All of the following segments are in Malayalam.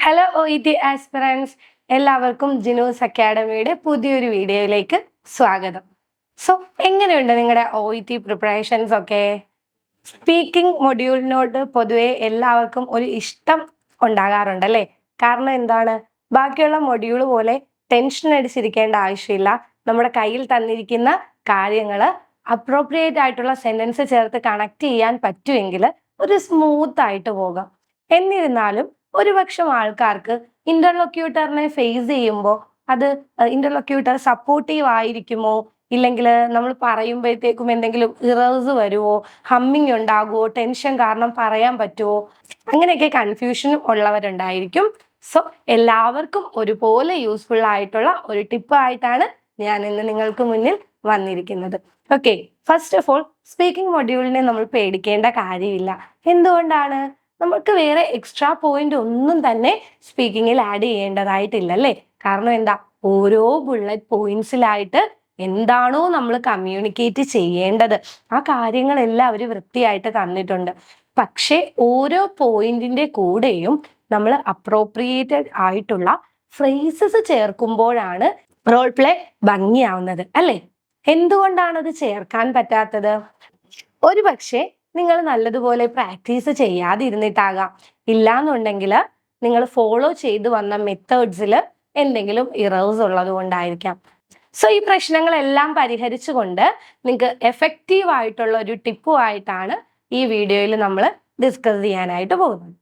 ഹലോ OET ആസ്പിറൻസ്, എല്ലാവർക്കും ജിനൂസ് അക്കാഡമിയുടെ പുതിയൊരു വീഡിയോയിലേക്ക് സ്വാഗതം. എങ്ങനെയുണ്ട് നിങ്ങളുടെ OET പ്രിപ്പറേഷൻസ് ഒക്കെ? സ്പീക്കിംഗ് മൊഡ്യൂളിനോട് പൊതുവെ എല്ലാവർക്കും ഒരു ഇഷ്ടം ഉണ്ടാകാറുണ്ടല്ലേ? കാരണം എന്താണ്, ബാക്കിയുള്ള മൊഡ്യൂൾ പോലെ ടെൻഷൻ അടിച്ചിരിക്കേണ്ട ആവശ്യമില്ല. നമ്മുടെ കയ്യിൽ തന്നിരിക്കുന്ന കാര്യങ്ങൾ അപ്രോപ്രിയേറ്റ് ആയിട്ടുള്ള സെന്റൻസ് ചേർത്ത് കണക്ട് ചെയ്യാൻ പറ്റുമെങ്കിൽ ഒരു സ്മൂത്ത് ആയിട്ട് പോകാം. എന്നിരുന്നാലും ഒരുപക്ഷം ആൾക്കാർക്ക് ഇന്റർലൊക്യൂട്ടറിനെ ഫേസ് ചെയ്യുമ്പോൾ അത് ഇന്റർലൊക്യൂട്ടർ സപ്പോർട്ടീവ് ആയിരിക്കുമോ, ഇല്ലെങ്കിൽ നമ്മൾ പറയുമ്പോഴത്തേക്കും എന്തെങ്കിലും ഇറേഴ്സ് വരുമോ, ഹമ്മിങ് ഉണ്ടാകുമോ, ടെൻഷൻ കാരണം പറയാൻ പറ്റുമോ, അങ്ങനെയൊക്കെ കൺഫ്യൂഷൻ ഉള്ളവരുണ്ടായിരിക്കും. എല്ലാവർക്കും ഒരുപോലെ യൂസ്ഫുൾ ആയിട്ടുള്ള ഒരു ടിപ്പ് ആയിട്ടാണ് ഞാൻ ഇന്ന് നിങ്ങൾക്ക് മുന്നിൽ വന്നിരിക്കുന്നത്. Okay, first of all speaking മൊഡ്യൂളിനെ നമ്മൾ പേടിക്കേണ്ട കാര്യമില്ല. എന്തുകൊണ്ടാണ്? നമുക്ക് വേറെ എക്സ്ട്രാ പോയിന്റ് ഒന്നും തന്നെ സ്പീക്കിങ്ങിൽ ആഡ് ചെയ്യേണ്ടതായിട്ടില്ല അല്ലേ? കാരണം എന്താ, ഓരോ ബുള്ളറ്റ് പോയിന്റ്സിലായിട്ട് എന്താണോ നമ്മൾ കമ്മ്യൂണിക്കേറ്റ് ചെയ്യേണ്ടത് ആ കാര്യങ്ങളെല്ലാം അവർ വൃത്തിയായിട്ട് തന്നിട്ടുണ്ട്. പക്ഷെ ഓരോ പോയിന്റിന്റെ കൂടെയും നമ്മൾ അപ്രോപ്രിയേറ്റഡ് ആയിട്ടുള്ള ഫ്രേസസ് ചേർക്കുമ്പോഴാണ് റോൾ പ്ലേ ഭംഗിയാവുന്നത് അല്ലേ? എന്തുകൊണ്ടാണത് ചേർക്കാൻ പറ്റാത്തത്? ഒരു പക്ഷേ നിങ്ങൾ നല്ലതുപോലെ പ്രാക്ടീസ് ചെയ്യാതിരുന്നിട്ടാകാം. ഇല്ലാന്നുണ്ടെങ്കിൽ നിങ്ങൾ ഫോളോ ചെയ്തു വന്ന മെത്തേഡ്സിൽ എന്തെങ്കിലും ഇറേഴ്സ് ഉള്ളത് കൊണ്ടായിരിക്കാം. ഈ പ്രശ്നങ്ങളെല്ലാം പരിഹരിച്ചുകൊണ്ട് നിങ്ങൾക്ക് എഫക്റ്റീവ് ആയിട്ടുള്ള ഒരു ടിപ്പുമായിട്ടാണ് ഈ വീഡിയോയിൽ നമ്മൾ ഡിസ്കസ് ചെയ്യാനായിട്ട് പോകുന്നത്.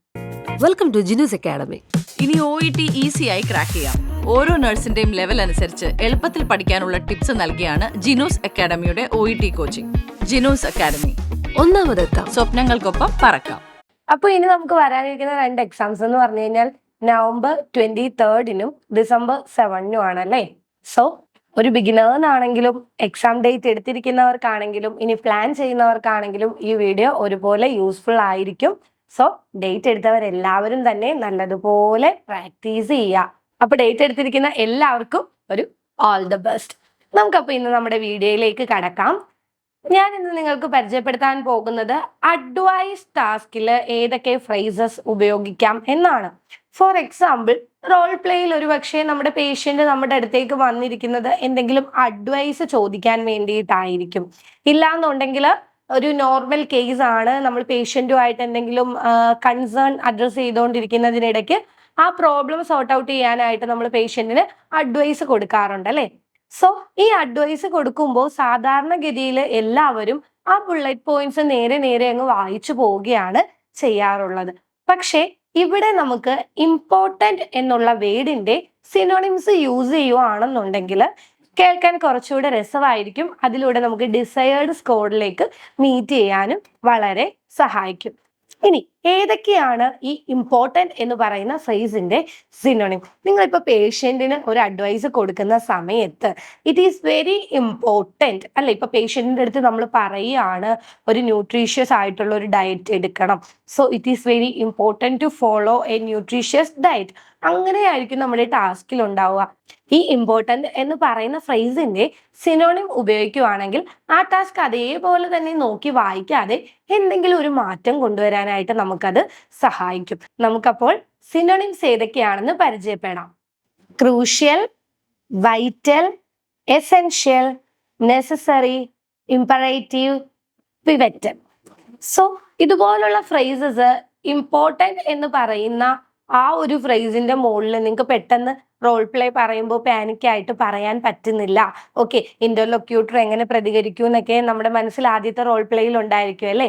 Welcome to Jinu's Academy. ഇനി OET ഈസിയായി ക്രാക്ക് ചെയ്യാം. ഓരോ നഴ്സിന്റെയും ലെവൽ അനുസരിച്ച് എളുപ്പത്തിൽ പഠിക്കാനുള്ള ടിപ്സ് നൽകിയാണ് ജിനൂസ് അക്കാഡമിയുടെ OET കോച്ചിങ്. ജിനൂസ് അക്കാഡമി, ഒന്നാമതെത്താം, സ്വപ്നങ്ങൾക്കൊപ്പം പറക്കാം. അപ്പോൾ ഇനി നമുക്ക് വരാനിരിക്കുന്ന 2 എക്സാംസ് എന്ന് പറഞ്ഞു കഴിഞ്ഞാൽ November 23 December 7 ആണല്ലേ? ഒരു ബിഗിനേഴ്സിനാണെങ്കിലും എക്സാം ഡേറ്റ് എടുത്തിരിക്കുന്നവർക്കാണെങ്കിലും ഇനി പ്ലാൻ ചെയ്യുന്നവർക്കാണെങ്കിലും ഈ വീഡിയോ ഒരുപോലെ യൂസ്ഫുൾ ആയിരിക്കും. ഡേറ്റ് എടുത്തവരെല്ലാവരും തന്നെ നല്ലതുപോലെ പ്രാക്ടീസ് ചെയ്യുക. അപ്പൊ ഡേറ്റ് എടുത്തിരിക്കുന്ന എല്ലാവർക്കും ഒരു ഓൾ ദ ബെസ്റ്റ്. നമുക്കപ്പോൾ ഇന്ന് നമ്മുടെ വീഡിയോയിലേക്ക് കടക്കാം. ഞാൻ ഇന്ന് നിങ്ങൾക്ക് പരിചയപ്പെടുത്താൻ പോകുന്നത് അഡ്വൈസ് ടാസ്കിൽ ഏതൊക്കെ ഫ്രേസസ് ഉപയോഗിക്കാം എന്നാണ്. ഫോർ എക്സാമ്പിൾ, റോൾ പ്ലേയിൽ ഒരു പക്ഷേ നമ്മുടെ പേഷ്യന്റ് നമ്മുടെ അടുത്തേക്ക് വന്നിരിക്കുന്നത് എന്തെങ്കിലും അഡ്വൈസ് ചോദിക്കാൻ വേണ്ടിയിട്ടായിരിക്കും. ഇല്ലാന്നുണ്ടെങ്കിൽ ഒരു നോർമൽ കേസ് ആണ്, നമ്മൾ പേഷ്യന്റുമായിട്ട് എന്തെങ്കിലും കൺസേൺ അഡ്രസ് ചെയ്തുകൊണ്ടിരിക്കുന്നതിനിടയ്ക്ക് ആ പ്രോബ്ലം സോർട്ട് ഔട്ട് ചെയ്യാനായിട്ട് നമ്മൾ പേഷ്യന്റിന് അഡ്വൈസ് കൊടുക്കാറുണ്ട് അല്ലേ? ഈ അഡ്വൈസ് കൊടുക്കുമ്പോൾ സാധാരണഗതിയിൽ എല്ലാവരും ആ ബുള്ളറ്റ് പോയിന്റ്സ് നേരെ നേരെ അങ്ങ് വായിച്ചു പോവുകയാണ് ചെയ്യാറുള്ളത്. പക്ഷേ ഇവിടെ നമുക്ക് ഇമ്പോർട്ടന്റ് എന്നുള്ള വേർഡിന്റെ സിനോണിംസ് യൂസ് ചെയ്യുകയാണെന്നുണ്ടെങ്കിൽ കേൾക്കാൻ കുറച്ചുകൂടെ രസമായിരിക്കും. അതിലൂടെ നമുക്ക് ഡിസയേർഡ് സ്കോറിലേക്ക് മീറ്റ് ചെയ്യാനും വളരെ സഹായിക്കും. ഇനി ഏതൊക്കെയാണ് ഈ ഇമ്പോർട്ടന്റ് എന്ന് പറയുന്ന ഫ്രേസിന്റെ സിനോണിം? നിങ്ങളിപ്പോൾ പേഷ്യന്റിന് ഒരു അഡ്വൈസ് കൊടുക്കുന്ന സമയത്ത് ഇറ്റ് ഈസ് വെരി ഇമ്പോർട്ടന്റ് അല്ലെ? ഇപ്പൊ പേഷ്യന്റിന്റെ അടുത്ത് നമ്മൾ പറയുകയാണ് ഒരു ന്യൂട്രീഷ്യസ് ആയിട്ടുള്ള ഒരു ഡയറ്റ് എടുക്കണം. It is very important to follow a nutritious diet. അങ്ങനെയായിരിക്കും നമ്മുടെ ടാസ്കിൽ ഉണ്ടാവുക. ഈ ഇമ്പോർട്ടന്റ് എന്ന് പറയുന്ന ഫ്രേസിന്റെ സിനോണിം ഉപയോഗിക്കുകയാണെങ്കിൽ ആ ടാസ്ക് അതേപോലെ തന്നെ നോക്കി വായിക്കാതെ എന്തെങ്കിലും ഒരു മാറ്റം കൊണ്ടുവരാനായിട്ട് നമുക്കത് സഹായിക്കും. നമുക്കപ്പോൾ സിനോണിംസ് ഏതൊക്കെയാണെന്ന് പരിചയപ്പെടാം. Crucial, vital, essential, necessary, imperative, pivotal. ഇതുപോലുള്ള ഫ്രേസസ് ഇമ്പോർട്ടന്റ് എന്ന് പറയുന്ന ആ ഒരു ഫ്രേസിന്റെ മുകളിൽ നിങ്ങൾക്ക് പെട്ടെന്ന് റോൾ പ്ലേ പറയുമ്പോൾ പാനിക്കായിട്ട് പറയാൻ പറ്റുന്നില്ല. ഓക്കെ, ഇന്റർലൊക്യൂട്ടർ എങ്ങനെ പ്രതികരിക്കും എന്നൊക്കെ നമ്മുടെ മനസ്സിൽ ആദ്യത്തെ റോൾ പ്ലേയിൽ ഉണ്ടായിരിക്കും അല്ലേ?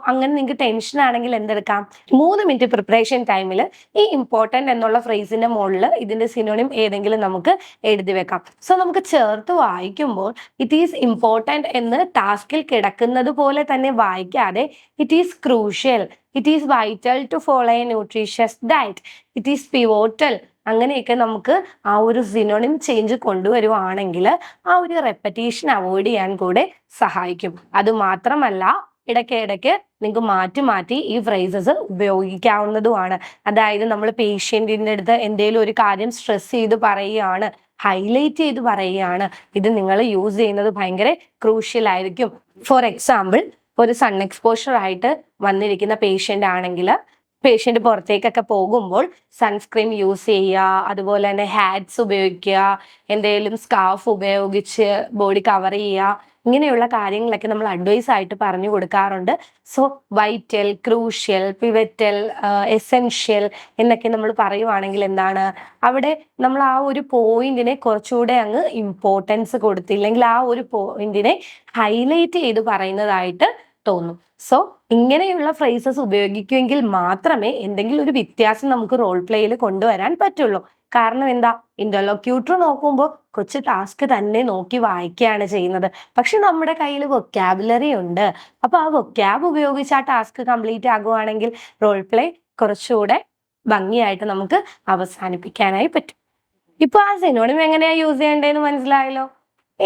അങ്ങനെ നിങ്ങൾക്ക് ടെൻഷൻ ആണെങ്കിൽ എന്തെടുക്കാം, 3 മിനിറ്റ് പ്രിപ്പറേഷൻ ടൈമിൽ ഈ ഇമ്പോർട്ടന്റ് എന്നുള്ള ഫ്രേസിന്റെ മുകളിൽ ഇതിന്റെ സിനോണിം ഏതെങ്കിലും നമുക്ക് എഴുതി വെക്കാം. നമുക്ക് ചേർത്ത് വായിക്കുമ്പോൾ ഇറ്റ് ഈസ് ഇമ്പോർട്ടന്റ് എന്ന് ടാസ്കിൽ കിടക്കുന്നത് പോലെ തന്നെ വായിക്കാതെ it is crucial, it is vital to follow a nutritious diet, it is pivotal, അങ്ങനെയൊക്കെ നമുക്ക് ആ ഒരു സിനോണിം ചേഞ്ച് കൊണ്ടുവരുവാണെങ്കിൽ ആ ഒരു റെപ്പറ്റീഷൻ അവോയ്ഡ് ചെയ്യാൻ കൂടെ സഹായിക്കും. അത് മാത്രമല്ല, ഇടയ്ക്ക് നിങ്ങൾക്ക് മാറ്റി മാറ്റി ഈ ഫ്രേസസ് ഉപയോഗിക്കാവുന്നതുമാണ്. അതായത് നമ്മൾ പേഷ്യന്റിന്റെ അടുത്ത് എന്തെങ്കിലും ഒരു കാര്യം സ്ട്രെസ് ചെയ്ത് പറയുകയാണ്, ഹൈലൈറ്റ് ചെയ്ത് പറയുകയാണ്, ഇത് നിങ്ങൾ യൂസ് ചെയ്യുന്നത് ഭയങ്കര ക്രൂഷ്യൽ ആയിരിക്കും. ഫോർ എക്സാമ്പിൾ, ഒരു സൺ എക്സ്പോഷർ ആയിട്ട് വന്നിരിക്കുന്ന പേഷ്യന്റ് ആണെങ്കിൽ പേഷ്യന്റ് പുറത്തേക്കൊക്കെ പോകുമ്പോൾ സൺസ്ക്രീൻ യൂസ് ചെയ്യുക, അതുപോലെ തന്നെ ഹാറ്റ്സ് ഉപയോഗിക്കുക, എന്തെങ്കിലും സ്കാർഫ് ഉപയോഗിച്ച് ബോഡി കവർ ചെയ്യുക, ഇങ്ങനെയുള്ള കാര്യങ്ങളൊക്കെ നമ്മൾ അഡ്വൈസ് ആയിട്ട് പറഞ്ഞു കൊടുക്കാറുണ്ട്. So vital, crucial, pivotal, essential എന്നൊക്കെ നമ്മൾ പറയുവാണെങ്കിൽ എന്താണ്, അവിടെ നമ്മൾ ആ ഒരു പോയിന്റിനെ കുറച്ചുകൂടെ അങ്ങ് ഇമ്പോർട്ടൻസ് കൊടുത്തില്ലെങ്കിൽ ആ ഒരു പോയിന്റിനെ ഹൈലൈറ്റ് ചെയ്ത് പറയുന്നതായിട്ട് തോന്നും. സോ ഇങ്ങനെയുള്ള ഫ്രേസസ് ഉപയോഗിക്കുമെങ്കിൽ മാത്രമേ എന്തെങ്കിലും ഒരു വ്യത്യാസം നമുക്ക് റോൾ പ്ലേയിൽ കൊണ്ടുവരാൻ പറ്റുള്ളൂ. കാരണം എന്താ, ഇന്റർലോക്യൂട്ടർ നോക്കുമ്പോൾ കൊച്ചു ടാസ്ക് തന്നെ നോക്കി വായിക്കുകയാണ് ചെയ്യുന്നത്. പക്ഷെ നമ്മുടെ കയ്യിൽ വൊക്കാബുലറി ഉണ്ട്. അപ്പൊ ആ വൊക്കാബ് ഉപയോഗിച്ച് ആ ടാസ്ക് കംപ്ലീറ്റ് ആകുവാണെങ്കിൽ റോൾ പ്ലേ കുറച്ചുകൂടെ ഭംഗിയായിട്ട് നമുക്ക് അവസാനിപ്പിക്കാനായി പറ്റും. ഇപ്പൊ ആ സിനോണിം എങ്ങനെയാ യൂസ് ചെയ്യേണ്ടതെന്ന് മനസ്സിലായല്ലോ.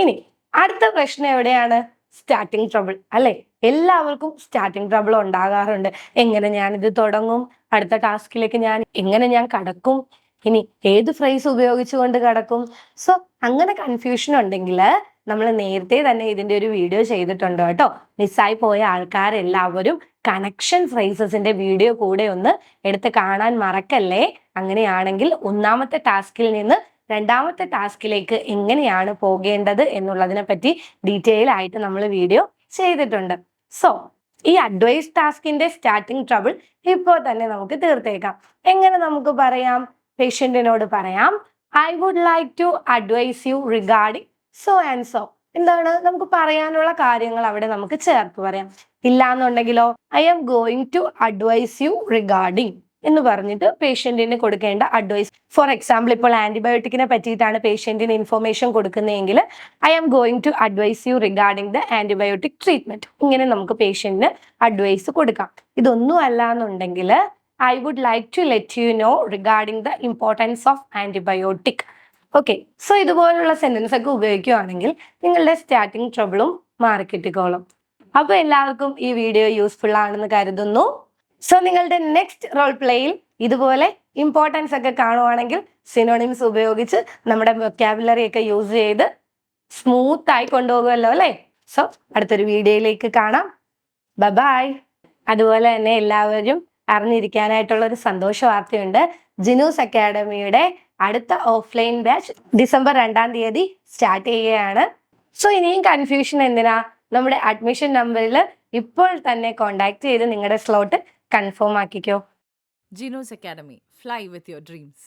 ഇനി അടുത്ത പ്രശ്നം എവിടെയാണ്? സ്റ്റാർട്ടിങ് ട്രബിൾ അല്ലെ. എല്ലാവർക്കും സ്റ്റാർട്ടിങ് ട്രബിൾ ഉണ്ടാകാറുണ്ട്. എങ്ങനെ ഞാനിത് തുടങ്ങും, അടുത്ത ടാസ്കിലേക്ക് എങ്ങനെ ഞാൻ കടക്കും, ഇനി ഏത് ഫ്രേസ് ഉപയോഗിച്ചുകൊണ്ട് കടക്കും. സോ അങ്ങനെ കൺഫ്യൂഷൻ ഉണ്ടെങ്കിൽ നമ്മൾ നേരത്തെ തന്നെ ഇതിന്റെ ഒരു വീഡിയോ ചെയ്തിട്ടുണ്ട് കേട്ടോ. മിസ്സായി പോയ ആൾക്കാരെല്ലാവരും കണക്ഷൻ ഫ്രേസസിന്റെ വീഡിയോ കൂടെ ഒന്ന് എടുത്ത് കാണാൻ മറക്കല്ലേ. അങ്ങനെയാണെങ്കിൽ ഒന്നാമത്തെ ടാസ്കിൽ നിന്ന് രണ്ടാമത്തെ ടാസ്കിലേക്ക് എങ്ങനെയാണ് പോകേണ്ടത് എന്നുള്ളതിനെ പറ്റി ഡീറ്റെയിൽ ആയിട്ട് നമ്മൾ വീഡിയോ ചെയ്തിട്ടുണ്ട്. സോ ഈ അഡ്വൈസ് ടാസ്കിന്റെ സ്റ്റാർട്ടിങ് ട്രബിൾ ഇപ്പോൾ തന്നെ നമുക്ക് തീർത്തേക്കാം. എങ്ങനെ നമുക്ക് പറയാം? പേഷ്യന്റിനോട് പറയാം, I would like to advise you regarding so and so. എന്താണ് നമുക്ക് പറയാനുള്ള കാര്യങ്ങൾ അവിടെ നമുക്ക് ചേർത്ത് പറയാം. ഇല്ലാന്നുണ്ടെങ്കിലോ, I am going to advise you regarding എന്ന് പറഞ്ഞിട്ട് പേഷ്യന്റിന് കൊടുക്കേണ്ട അഡ്വൈസ്. ഫോർ എക്സാമ്പിൾ, ഇപ്പോൾ ആന്റിബയോട്ടിക്കിനെ പറ്റിയിട്ടാണ് പേഷ്യന്റിന് ഇൻഫർമേഷൻ കൊടുക്കുന്നതെങ്കിൽ I am going to advise you regarding the antibiotic treatment. ഇങ്ങനെ നമുക്ക് പേഷ്യന്റിന് അഡ്വൈസ് കൊടുക്കാം. ഇതൊന്നും അല്ല എന്നുണ്ടെങ്കിൽ I would like to let you know regarding the importance of antibiotic. Okay, so ഇതുപോലുള്ള സെന്റൻസ് ഒക്കെ ഉപയോഗിക്കുകയാണെങ്കിൽ നിങ്ങളുടെ സ്റ്റാർട്ടിങ് ട്രബിളും മാറിക്കിട്ടിക്കോളും. അപ്പൊ എല്ലാവർക്കും ഈ വീഡിയോ യൂസ്ഫുൾ ആണെന്ന് കരുതുന്നു. സോ നിങ്ങളുടെ നെക്സ്റ്റ് റോൾ പ്ലേയിൽ ഇതുപോലെ ഇമ്പോർട്ടൻസ് ഒക്കെ കാണുവാണെങ്കിൽ സിനോണിംസ് ഉപയോഗിച്ച് നമ്മുടെ വൊക്കാബുലറി ഒക്കെ യൂസ് ചെയ്ത് സ്മൂത്ത് ആയി കൊണ്ടുപോകുമല്ലോ അല്ലേ. സോ അടുത്തൊരു വീഡിയോയിലേക്ക് കാണാം. ബൈ. അതുപോലെ തന്നെ എല്ലാവരും അറിഞ്ഞിരിക്കാനായിട്ടുള്ള ഒരു സന്തോഷ വാർത്തയുണ്ട്. ജിനൂസ് അക്കാഡമിയുടെ അടുത്ത ഓഫ്ലൈൻ ബാച്ച് ഡിസംബർ 2-ാം തീയതി സ്റ്റാർട്ട് ചെയ്യുകയാണ്. സോ ഇനിയും കൺഫ്യൂഷൻ എന്തിനാ? നമ്മുടെ അഡ്മിഷൻ നമ്പറിൽ ഇപ്പോൾ തന്നെ കോൺടാക്ട് ചെയ്ത് നിങ്ങളുടെ സ്ലോട്ട് കൺഫേം ആക്കിക്കോ. Jinu's Academy, fly with your dreams.